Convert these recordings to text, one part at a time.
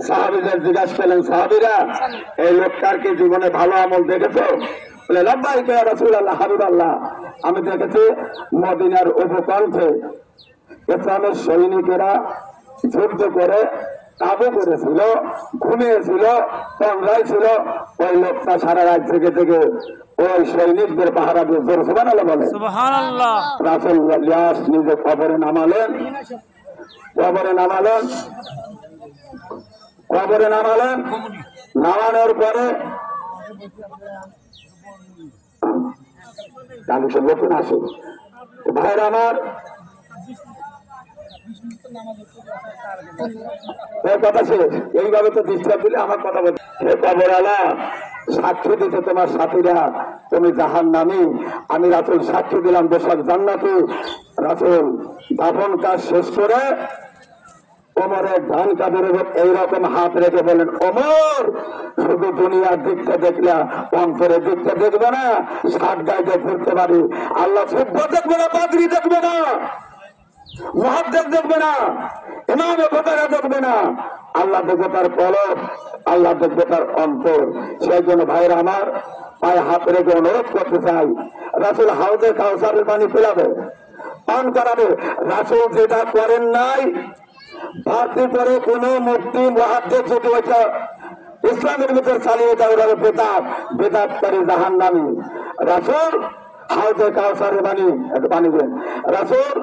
সাহাবীদের জিজ্ঞাসা করলেন, সাহাবীরা এই লোকটার কি জীবনে ভালো আমল দেখেছো? বলে লাব্বাইক ইয়া রাসূলুল্লাহ, হাবিবাল্লাহ, আমি দেখেছি মদিনার উপকণ্ঠে ইসলামের সৈনিকেরা যুদ্ধ করে কাবু করেছিল, ঘুমিয়েছিল, তন্দ্রায় ছিল। ওই লোকটা সারা রাত থেকে থেকে ওই সৈনিকদের পাহারা দিয়ে জোর সুবহানাল্লাহ বলে। রাসূল লাশ নিজে কবরে নামালেন, নামানোর পরে লোকজন আসে, ভাইরা আমার কথা শেষ। এইভাবে তো ডিস্টার্ব দিলে আমার কথা বলছে, হে কবরওয়ালা, সাক্ষী দিতে তোমার সাথীরা তুমি জাহান্নামী, আমি রাসূল সাক্ষী দিলাম বেশক জান্নাতি। রাসূল দাফন কাজ শেষ করে ওমরের ডান কাঁধের উপর এইরকম হাত রেখে বলেন, ওমর, শুধু দুনিয়ার দিকটা দেখলে অন্তরের দিকটা দেখবে না। সাত গাইতে ফিরতে পারি, আল্লাহ ফুটবল দেখবে না, পাদ্রী দেখবে না, মুহাদ্দিস দেখবে না, ইমামে বুখারী দেখবে না, আল্লাহ দেখবে তার কলব, আল্লাহ দেখবে তার অন্তর। সেই জন্য ভাইরা আমার, পায়ে হাত রেখে অনুরোধ করতে চাই, রাসূল হাউজে কাউসারের পানি ফেলাবে, পান করাবে। রাসূল যেটা করেন নাই, বাড়তি করে কোন মুফতি মুহাদ্দিস যদি ওইটা ইসলামের ভিতর চালিয়ে দেয়, ওরা বেদাতকারী জাহান্নামী। রাসূল হাউজে কাউসারের পানি, একটু পানি দেন, রাসূল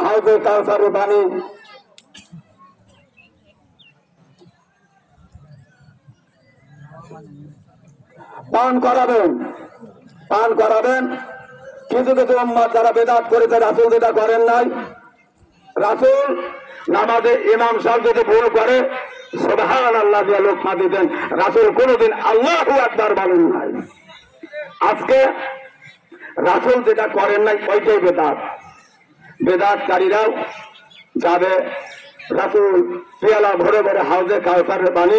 হাউজে কাউসারের পানি পান করাবেন। কিছু কিছু উম্মত যারা বেদাত করেছে, রাসূল যেটা করেন নাই। রাসূল নামাজে ইমাম সাহেব যদি ভুল করে সুবহানাল্লাহ দিয়ে লোকমা দিতেন, রাসূল কোনদিন আল্লাহু আকবার বলেন নাই। আজকে রাসূল যেটা করেন নাই ওইটাই বেদাতকারীরাও যাবে, রাসূল পেয়ালা ভরে ভরে হাউজে কাউসারের পানি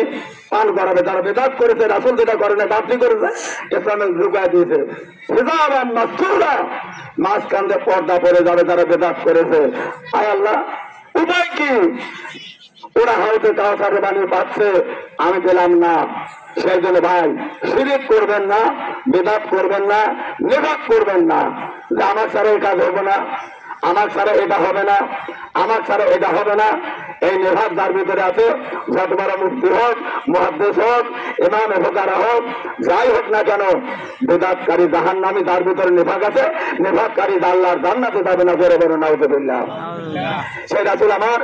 পান করাবে। যারা বেদাত করেছে, রাসূল যেটা করে না, বাতিল করেছে, ইসলামে ঢুকায় দিয়েছে, হিজাবান মাসতুরা, মাঝখান দিয়ে পর্দা পড়ে যাবে যারা বেদাত করেছে। আয় আল্লাহ, উপায় কি? ওরা হাউজে কাউসারের পানি পাচ্ছে, আমি পেলাম না। সেই জন্য ভাই, শিরক করবেন না, বেদাত করবেন না, নিফাক করবেন না, যে আমার ছাড়া এই কাজ হবে না, আমার ছাড়া এটা হবে না, আমার ছাড়া এটা হবে না। এই নিফাক যার ভিতরে আছে, যত বড় মুফতি হোক, মুহাদ্দিস হোক, ইমাম বুখারী হোক, যাই হোক না কেন, বেদাতকারী জাহান্নামী, যার ভিতরে নিফাক আছে, নিফাককারী আল্লাহর জান্নাতে যাবে না। জোরে বলে নাউযুবিল্লাহ। সেই রাসূল আমার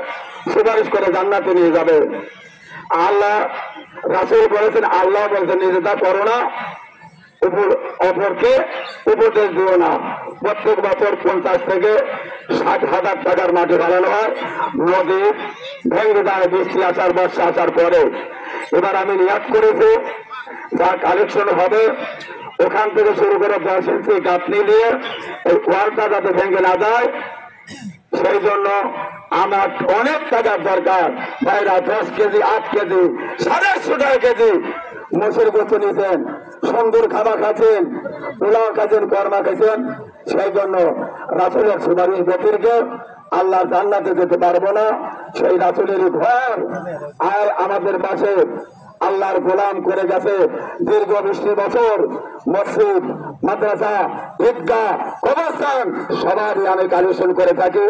সুপারিশ করে জান্নাতে নিয়ে যাবে। আল্লাহ রাসূল বলেছেন, আল্লাহ বলেছেন, নিজেটা করো না, অপরকে উপদেশ দিও না। প্রত্যেক বছর 50 থেকে 60,000 টাকার মাটি ফেলানো হয়, নদী ভেঙে যায় বৃষ্টি আসার, বর্ষা আসার পরে। এবার আমি নিয়াত করেছি, যা কালেকশন হবে ওখান থেকে শুরু করে 10 ইঞ্চি গাঁথনি দিয়ে এই ওয়ালটা যাতে ভেঙে না যায়, সেই জন্য আমার অনেক টাকার দরকার। ভাইরা 10 কেজি, 8 কেজি, 150 কেজি মোষের গোস্ত নিয়েছেন, সুন্দর খাবার খাচ্ছেন, পোলাও খাচ্ছেন, কর্মা খাচ্ছেন। সেই জন্য রাসূলের সুপারিশ ব্যতিরেকে আল্লাহর জান্নাতে যেতে পারবো না। সেই রাসূলেরই ঘর আর আমাদের পাশে আল্লাহর গোলাম করে গেছে দীর্ঘ 20 বছর। মসজিদ, মাদ্রাসা, ঈদগাহ, কবরস্থান সবারই আমি কালেকশন করে থাকি।